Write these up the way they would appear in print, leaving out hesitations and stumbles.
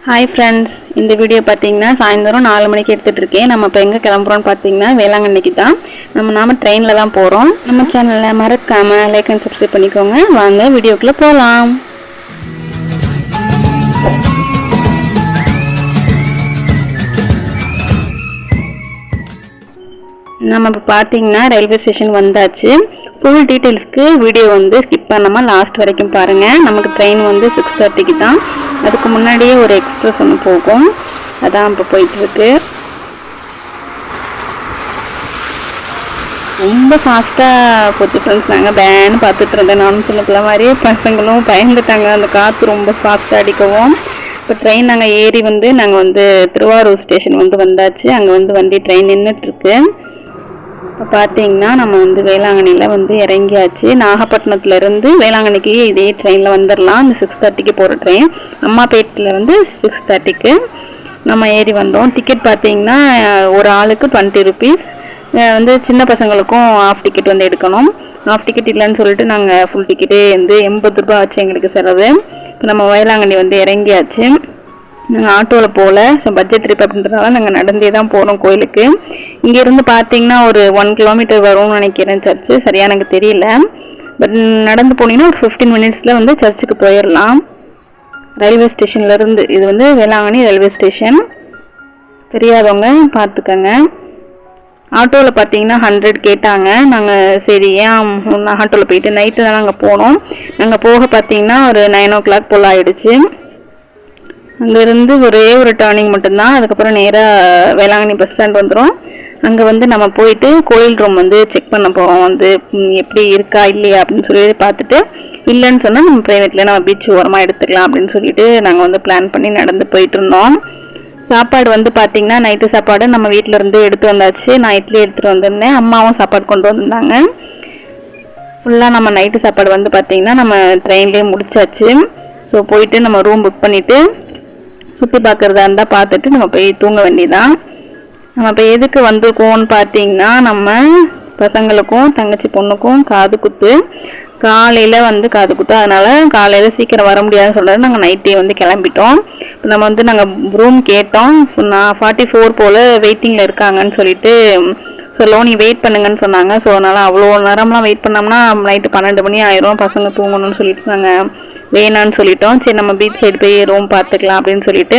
Hi friends, இந்த video பார்த்தீங்கன்னா சாயந்தரம் 4 மணிக்கு எடுத்துகிட்டு இருக்கேன். நம்ம இப்போ எங்கே கிளம்புறோம்னு பார்த்தீங்கன்னா வேளாங்கண்ணிக்கு தான். நாம ட்ரெயினில் தான் போகிறோம். நம்ம சேனலில் மறக்காமல் லைக் அண்ட் சப்ஸ்கிரைப் பண்ணிக்கோங்க. வாங்க வீடியோக்குள்ளே போகலாம். நம்ம இப்போ பார்த்தீங்கன்னா ரயில்வே ஸ்டேஷன் வந்தாச்சு. ஃபுல் டீட்டெயில்ஸ்க்கு வீடியோ வந்து ஸ்கிப் பண்ணாமல் லாஸ்ட் வரைக்கும் பாருங்கள். நமக்கு ட்ரெயின் வந்து 6:30க்கு தான். அதுக்கு முன்னாடியே ஒரு எக்ஸ்பிரஸ் ஒன்று போகும், அதான் இப்போ போயிட்டுருக்கு. ரொம்ப ஃபாஸ்ட்டாக போச்சு ஃப்ரெண்ட்ஸ். நாங்கள் பேன்னு பார்த்துட்டு இருந்தேன். நானும் சின்ன பிள்ளை மாதிரியே பசங்களும் பயந்துட்டாங்க, அந்த காற்று ரொம்ப ஃபாஸ்ட்டாக அடிக்கவும். இப்போ ட்ரெயின் நாங்கள் ஏறி வந்து நாங்கள் வந்து திருவாரூர் ஸ்டேஷன் வந்து வந்தாச்சு. அங்கே வந்து வண்டி ட்ரெயின் நின்றுட்டுருக்கு. இப்போ பார்த்தீங்கன்னா நம்ம வந்து வேளாங்கண்ணியில் வந்து இறங்கியாச்சு. நாகப்பட்டினத்துலேருந்து வேளாங்கண்ணிக்கு இதே ட்ரெயினில் வந்துடலாம். இந்த 6:30க்கு போகிற ட்ரெயின். அம்மாப்பேட்டில் வந்து 6:30க்கு நம்ம ஏறி வந்தோம். டிக்கெட் பார்த்தீங்கன்னா ஒரு ஆளுக்கு 20 ருபீஸ். வந்து சின்ன பசங்களுக்கும் ஆஃப் டிக்கெட் வந்து எடுக்கணும். ஆஃப் டிக்கெட் இல்லைன்னு சொல்லிட்டு நாங்கள் ஃபுல் டிக்கெட்டே வந்து 80 ரூபா வச்சு எங்களுக்கு செலவு. இப்போ நம்ம வேளாங்கண்ணி வந்து இறங்கியாச்சு. நாங்கள் ஆட்டோவில் போகல, ஸோ பட்ஜெட் ட்ரிப் அப்படின்றதால நாங்கள் நடந்தே தான் போகிறோம் கோயிலுக்கு. இங்கேருந்து பார்த்தீங்கன்னா ஒரு 1 கிலோமீட்டர் வரும்னு நினைக்கிறேன் சர்ச்சு, சரியாக எனக்கு தெரியல. பட் நடந்து போனீங்கன்னா ஒரு 15 மினிட்ஸில் வந்து சர்ச்சுக்கு போயிடலாம். ரயில்வே ஸ்டேஷன்லேருந்து இது வந்து வேளாங்கண்ணி ரயில்வே ஸ்டேஷன். தெரியாதவங்க பார்த்துக்கங்க. ஆட்டோவில் பார்த்தீங்கன்னா 100 கேட்டாங்க. நாங்கள் சரி ஏன் ஆட்டோவில் போயிட்டு நைட்டு தான் நாங்கள் போனோம். நாங்கள் போக பார்த்தீங்கன்னா ஒரு 9 o'clock போல் ஆகிடுச்சு. அங்கேருந்து ஒரே ஒரு டர்னிங் மட்டும்தான். அதுக்கப்புறம் நேராக வேளாங்கண்ணி பஸ் ஸ்டாண்ட் வந்துடும். அங்கே வந்து நம்ம போயிட்டு கோயில் ரூம் வந்து செக் பண்ண போகிறோம், வந்து எப்படி இருக்கா இல்லையா அப்படின்னு சொல்லி பார்த்துட்டு, இல்லைன்னு சொன்னால் நம்ம ப்ரைவேட்டில் நம்ம பீச் ஓரமாக எடுத்துக்கலாம் அப்படின்னு சொல்லிட்டு நாங்கள் வந்து பிளான் பண்ணி நடந்து போயிட்டு இருந்தோம். சாப்பாடு வந்து பார்த்திங்கன்னா நைட்டு சாப்பாடு நம்ம வீட்டில் இருந்து எடுத்து வந்தாச்சு. நான் இட்லி எடுத்துகிட்டு வந்திருந்தேன், அம்மாவும் சாப்பாடு கொண்டு வந்திருந்தாங்க. ஃபுல்லாக நம்ம நைட்டு சாப்பாடு வந்து பார்த்திங்கன்னா நம்ம ட்ரெயின்லேயே முடிச்சாச்சு. ஸோ போயிட்டு நம்ம ரூம் புக் பண்ணிவிட்டு சுற்றி பார்க்குறதா இருந்தால் பார்த்துட்டு நம்ம போய் தூங்க வேண்டியதான். நம்ம இப்போ எதுக்கு வந்திருக்கோம்னு பார்த்தீங்கன்னா, நம்ம பசங்களுக்கும் தங்கச்சி பொண்ணுக்கும் காது குத்து. காலையில் வந்து காது குத்து, அதனால் காலையில் சீக்கிரம் வர முடியாதுன்னு சொல்கிறது நாங்கள் நைட்டே வந்து கிளம்பிட்டோம். இப்போ நம்ம வந்து நாங்கள் ரூம் கேட்டோம். நான் 44 போல் வெயிட்டிங்கில் இருக்காங்கன்னு சொல்லிட்டு சொல்லவும், நீ வெயிட் பண்ணுங்கன்னு சொன்னாங்க. ஸோ அதனால் அவ்வளோ நேரம்லாம் வெயிட் பண்ணோம்னா நைட்டு 12 மணி ஆயிரும், பசங்க தூங்கணும்னு சொல்லிட்டு நாங்கள் வேணான்னு சொல்லிட்டோம். சரி நம்ம பீச் சைடு போய் ரூம் பார்த்துக்கலாம் அப்படின்னு சொல்லிட்டு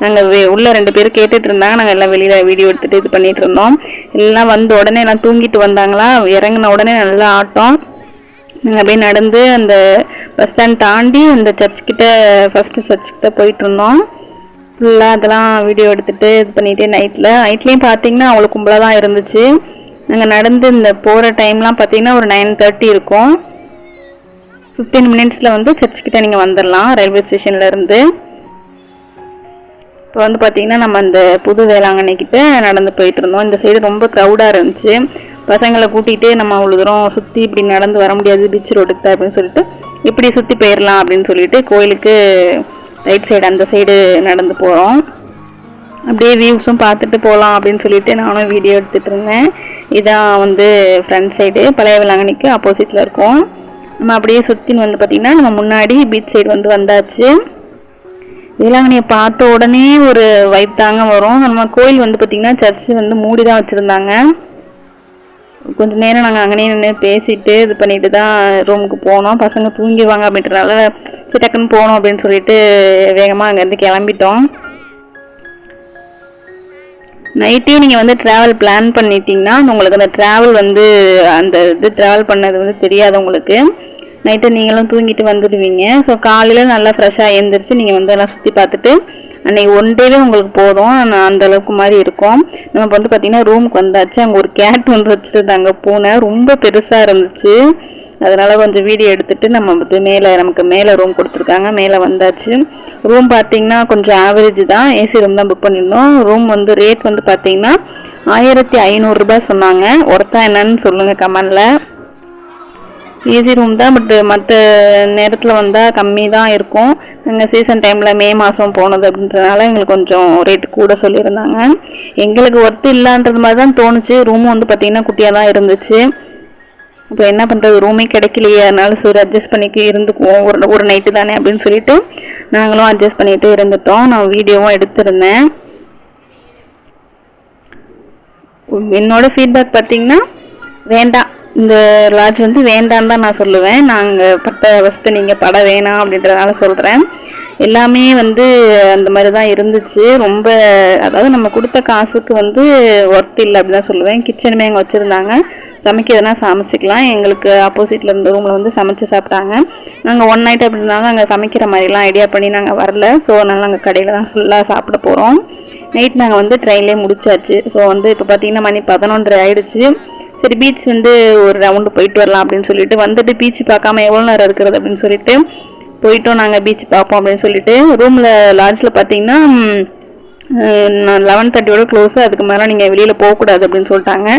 நாங்கள் உள்ள 2 பேர் கேட்டுட்டு இருந்தாங்க. நாங்கள் எல்லாம் வெளியில் வீடியோ எடுத்துகிட்டு இது பண்ணிட்டு இருந்தோம். எல்லாம் வந்து உடனே எல்லாம் தூங்கிட்டு வந்தாங்களா, இறங்கின உடனே நல்லா ஆட்டம். நாங்கள் அப்படியே நடந்து அந்த பஸ் ஸ்டாண்ட் தாண்டி அந்த சர்ச்கிட்ட ஃபஸ்ட்டு சர்ச்சுக்கிட்ட போயிட்டு இருந்தோம். ஃபுல்லாக அதெல்லாம் வீடியோ எடுத்துகிட்டு இது பண்ணிகிட்டே நைட்லேயும் பார்த்தீங்கன்னா அவ்வளோ கும்பலாக தான் இருந்துச்சு. நாங்கள் நடந்து இந்த போகிற டைம்லாம் பார்த்தீங்கன்னா ஒரு 9:30 இருக்கும். 15 மினிட்ஸில் வந்து சர்ச்சுக்கிட்ட நீங்கள் வந்துடலாம் ரயில்வே ஸ்டேஷன்லேருந்து. இப்போ வந்து பார்த்தீங்கன்னா நம்ம அந்த புது வேளாங்கண்ணிக்கிட்ட நடந்து போயிட்டு இருந்தோம். இந்த சைடு ரொம்ப க்ரௌடாக இருந்துச்சு. பசங்களை கூட்டிகிட்டு நம்ம அவ்வளோ தூரம் சுற்றி இப்படி நடந்து வர முடியாது பீச் ரோடுக்கு தான் அப்படின்னு சொல்லிட்டு இப்படி சுற்றி போயிடலாம் அப்படின்னு சொல்லிட்டு கோயிலுக்கு ரைட் சைடு அந்த சைடு நடந்து போகிறோம். அப்படியே வியூஸும் பார்த்துட்டு போகலாம் அப்படின்னு சொல்லிட்டு நானும் வீடியோ எடுத்துகிட்டு இருந்தேன். இதான் வந்து ஃப்ரண்ட் சைடு பழைய வேளாங்கண்ணிக்கு ஆப்போசிட்டில் இருக்கும். நம்ம அப்படியே சுற்றின்னு வந்து பார்த்திங்கன்னா நம்ம முன்னாடி பீச் சைடு வந்து வந்தாச்சு. வேளாங்கண்ணியை பார்த்த உடனே ஒரு வைப் தாங்க வரும். நம்ம கோயில் வந்து பார்த்திங்கன்னா சர்ச்சு வந்து மூடி தான் வச்சுருந்தாங்க. கொஞ்சம் நேரம் நாங்கள் அங்கேயே நின்று பேசிட்டு இது பண்ணிட்டு தான் ரூமுக்கு போனோம். பசங்க தூங்கிடுவாங்க அப்படின்றனால சரி டக்குன்னு போகணும் அப்படின்னு சொல்லிட்டு வேகமாக அங்கேருந்து கிளம்பிட்டோம். நைட்டே நீங்கள் வந்து ட்ராவல் பிளான் பண்ணிட்டீங்கன்னா உங்களுக்கு அந்த ட்ராவல் வந்து அந்த இது ட்ராவல் பண்ணது வந்து தெரியாது உங்களுக்கு. நைட்டு நீங்களும் தூங்கிட்டு வந்துடுவீங்க. ஸோ காலையில் நல்லா ஃப்ரெஷ்ஷாக எழுந்திரிச்சு நீங்கள் வந்து எல்லாம் சுற்றி பார்த்துட்டு அன்றைக்கி 1 டேவே உங்களுக்கு போதும். அந்த அளவுக்கு மாதிரி இருக்கும். நம்ம வந்து பார்த்திங்கன்னா ரூமுக்கு வந்தாச்சு. அங்கே ஒரு கேட் வந்து வச்சுருந்தாங்க, பூனை ரொம்ப பெருசாக இருந்துச்சு. அதனால் கொஞ்சம் வீடியோ எடுத்துகிட்டு நம்ம வந்து நமக்கு மேலே ரூம் கொடுத்துருக்காங்க. மேலே வந்தாச்சு. ரூம் பார்த்திங்கன்னா கொஞ்சம் ஆவரேஜ் தான். ஏசி ரூம் தான் புக் பண்ணியிருந்தோம். ரூம் வந்து ரேட் வந்து பார்த்திங்கன்னா 1500 ரூபாய் சொன்னாங்க. ஒருத்தா என்னன்னு சொல்லுங்கள் கமெண்டில். ஏசி ரூம் தான், பட் மற்ற நேரத்தில் வந்தால் கம்மி தான் இருக்கும். நாங்கள் சீசன் டைமில் மே மாதம் போனது அப்படின்றதுனால எங்களுக்கு கொஞ்சம் ரேட்டு கூட சொல்லியிருந்தாங்க. எங்களுக்கு ஒர்த்து இல்லைன்றது மாதிரி தான் தோணுச்சு. ரூமும் வந்து பார்த்திங்கன்னா குட்டியாக தான் இருந்துச்சு. இப்போ என்ன பண்ணுறது, ரூமே கிடைக்கலையே, அதனால சரி அட்ஜஸ்ட் பண்ணிக்க இருந்துக்குவோம், ஒரு நைட்டு தானே அப்படின்னு சொல்லிட்டு நாங்களும் அட்ஜஸ்ட் பண்ணிட்டு இருந்துட்டோம். நான் வீடியோவும் எடுத்திருந்தேன். என்னோட ஃபீட்பேக் பார்த்தீங்கன்னா வேண்டாம், இந்த லாட்ஜ் வந்து வேண்டான்னு தான் நான் சொல்லுவேன். நாங்கள் பட்ட அவஸ்தை நீங்கள் பட வேணாம் அப்படின்றதுனால சொல்கிறேன். எல்லாமே வந்து அந்த மாதிரி தான் இருந்துச்சு. ரொம்ப அதாவது நம்ம கொடுத்த காசுக்கு வந்து ஒர்த் இல்லை அப்படின்னு தான் சொல்லுவேன். கிச்சனுமே அங்கே வச்சுருந்தாங்க, சமைக்கிறதுனா சமைச்சிக்கலாம். எங்களுக்கு ஆப்போசிட்டில் இருந்த ரூமில் வந்து சமைச்சு சாப்பிட்டாங்க. நாங்கள் ஒன் நைட் அப்படின்னாலும் நாங்கள் சமைக்கிற மாதிரிலாம் ஐடியா பண்ணி நாங்கள் வரல. ஸோ அதனால் நாங்கள் கடையில் தான் ஃபுல்லாக சாப்பிட போகிறோம். நைட் நாங்கள் வந்து ட்ரெயின்லேயே முடிச்சாச்சு. ஸோ வந்து இப்போ பார்த்தீங்கன்னா மணி 11:30 ஆகிடுச்சு. சரி பீச் வந்து ஒரு ரவுண்டு போயிட்டு வரலாம் அப்படின்னு சொல்லிட்டு வந்துட்டு பீச் பார்க்காம எவ்வளோ நேரம் இருக்கிறது அப்படின்னு சொல்லிட்டு போயிட்டோம். நாங்கள் பீச் பார்ப்போம் அப்படின்னு சொல்லிட்டு ரூமில் லாட்ஜில் பார்த்தீங்கன்னா 11:30 க்ளோஸு, அதுக்கு மேலே நீங்கள் வெளியில் போகக்கூடாது அப்படின்னு சொல்லிட்டாங்க.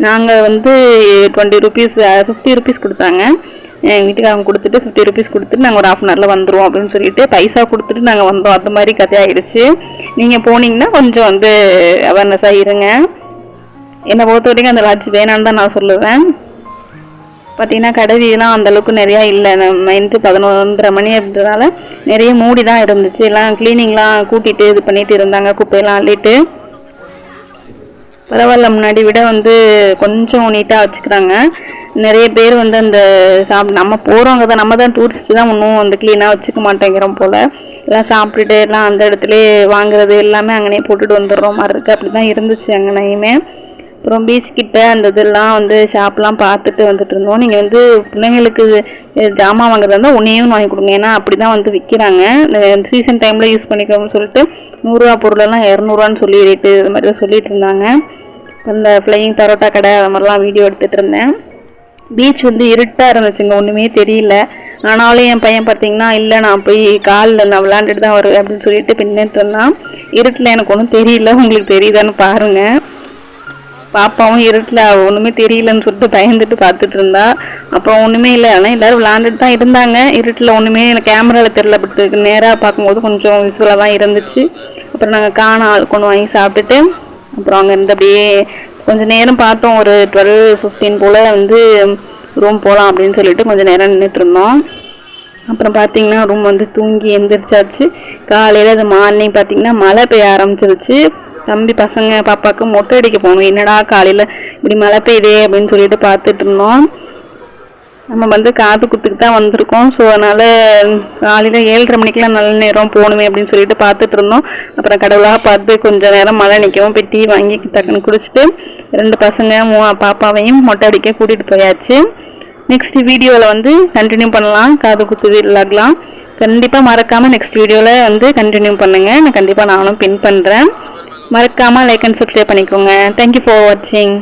நாங்கள் வந்து 20 rupees 50 rupees கொடுத்தாங்க. எங்கள் வீட்டுக்காரங்க கொடுத்துட்டு 50 rupees கொடுத்துட்டு நாங்கள் ஒரு 1/2 hourல வந்துடுவோம் அப்படின்னு சொல்லிட்டு பைசா கொடுத்துட்டு நாங்கள் வந்தோம். அந்த மாதிரி கதையாகிடுச்சு. நீங்கள் போனீங்கன்னா கொஞ்சம் வந்து அவேர்னஸாக இருங்க. என்னை பொறுத்த வரைக்கும் அந்த லாட்ஜ் வேணான்னு தான் நான் சொல்லுவேன். பார்த்தீங்கன்னா கடைவீலாம் அந்தளவுக்கு நிறையா இல்லை. நைட்டு 11:30 மணி அப்படின்றதால நிறைய மூடி தான் இருந்துச்சு. எல்லாம் க்ளீனிங்லாம் கூட்டிகிட்டு இது பண்ணிட்டு இருந்தாங்க, குப்பையெல்லாம் அள்ளிட்டு. பரவாயில்ல, முன்னாடி விட வந்து கொஞ்சம் நீட்டாக வச்சுக்கிறாங்க. நிறைய பேர் வந்து அந்த நம்ம போகிறவங்க தான், நம்ம தான் டூரிஸ்ட்டு தான் இன்னும் வந்து க்ளீனாக வச்சுக்க மாட்டேங்கிறோம் போல். எல்லாம் சாப்பிட்டுட்டு எல்லாம் அந்த இடத்துல வாங்குறது எல்லாமே அங்கனே போட்டுட்டு வந்துடுறோம் மாதிரி இருக்குது. அப்படி தான் இருந்துச்சு அங்கனையுமே. அப்புறம் பீச் கிட்ட அந்த இதெல்லாம் வந்து ஷாப்லாம் பார்த்துட்டு வந்துட்டு இருந்தோம். நீங்கள் வந்து பிள்ளைங்களுக்கு ஜாமான் வாங்குறதா இருந்தால் ஒன்றையும் வாங்கி கொடுங்க, ஏன்னா அப்படி தான் வந்து விற்கிறாங்க. சீசன் டைமில் யூஸ் பண்ணிக்கோன்னு சொல்லிட்டு 100 ரூபா பொருளெல்லாம் 200 சொல்லி ரேட்டு இது மாதிரி தான் சொல்லிட்டு இருந்தாங்க. அந்த ஃப்ளையிங் பரோட்டா கடை அது மாதிரிலாம் வீடியோ எடுத்துகிட்டு இருந்தேன். பீச் வந்து இருட்டாக இருந்துச்சுங்க, ஒன்றுமே தெரியல. ஆனாலும் என் பையன் பார்த்தீங்கன்னா இல்லை நான் போய் காலில் நான் விளாண்டுட்டு தான் வருவேன் அப்படின்னு சொல்லிட்டு பின்னிட்டு இருந்தான். இருட்டில் எனக்கு ஒன்றும் தெரியல, உங்களுக்கு தெரியுதான்னு பாருங்கள். பாப்பாவும் இருட்டில் ஒன்றுமே தெரியலன்னு சொல்லிட்டு பயந்துட்டு பார்த்துட்டு இருந்தா. அப்புறம் ஒன்றுமே இல்லை, ஆனால் எல்லோரும் விளாண்டுட்டு தான் இருந்தாங்க. இருட்டில் ஒன்றுமே எனக்கு கேமராவில் தெரியல, பட் நேராக பார்க்கும்போது கொஞ்சம் விசுவலாக தான் இருந்துச்சு. அப்புறம் நாங்கள் ஆள் கொண்டு வாங்கி சாப்பிட்டுட்டு அப்புறம் அங்கே இருந்து அப்படியே கொஞ்சம் நேரம் பார்த்தோம். ஒரு 12-15 போல் வந்து ரூம் போகலாம் அப்படின்னு சொல்லிட்டு கொஞ்சம் நேரம் நின்றுட்டு இருந்தோம். அப்புறம் பார்த்தீங்கன்னா ரூம் வந்து தூங்கி எந்திரிச்சாச்சு. காலையில் அது மார்னிங் பார்த்தீங்கன்னா மழை பெய்ய ஆரம்பிச்சிருச்சு. தம்பி பசங்க பாப்பாவுக்கு மொட்டை அடிக்க போகணும். என்னடா காலையில் இப்படி மழை பெய்யுதே அப்படின்னு சொல்லிட்டு பார்த்துட்டு இருந்தோம். நம்ம வந்து காது குத்துக்கு தான் வந்திருக்கோம். ஸோ அதனால் காலையில் 7:30 மணிக்கெலாம் நல்ல நேரம் போகணுமே அப்படின்னு சொல்லிட்டு பார்த்துட்டு இருந்தோம். அப்புறம் கடவுளாக பார்த்து கொஞ்சம் நேரம் மழை நிற்கவும் போய் டீ வாங்கி டக்குன்னு குடிச்சிட்டு 2 பசங்க பாப்பாவையும் மொட்டை அடிக்க கூட்டிகிட்டு போயாச்சு. நெக்ஸ்ட் வீடியோவில் வந்து கண்டினியூ பண்ணலாம், காது குத்து விளாகலாம். கண்டிப்பாக மறக்காமல் நெக்ஸ்ட் வீடியோவில் வந்து கண்டினியூ பண்ணுங்கள். நான் கண்டிப்பாக நானும் பின் பண்ணுறேன். மறக்காமல் லைக் அண்ட் சப்ஸ்கிரைப் பண்ணிக்கோங்க. தேங்க்யூ ஃபார் வாட்சிங்.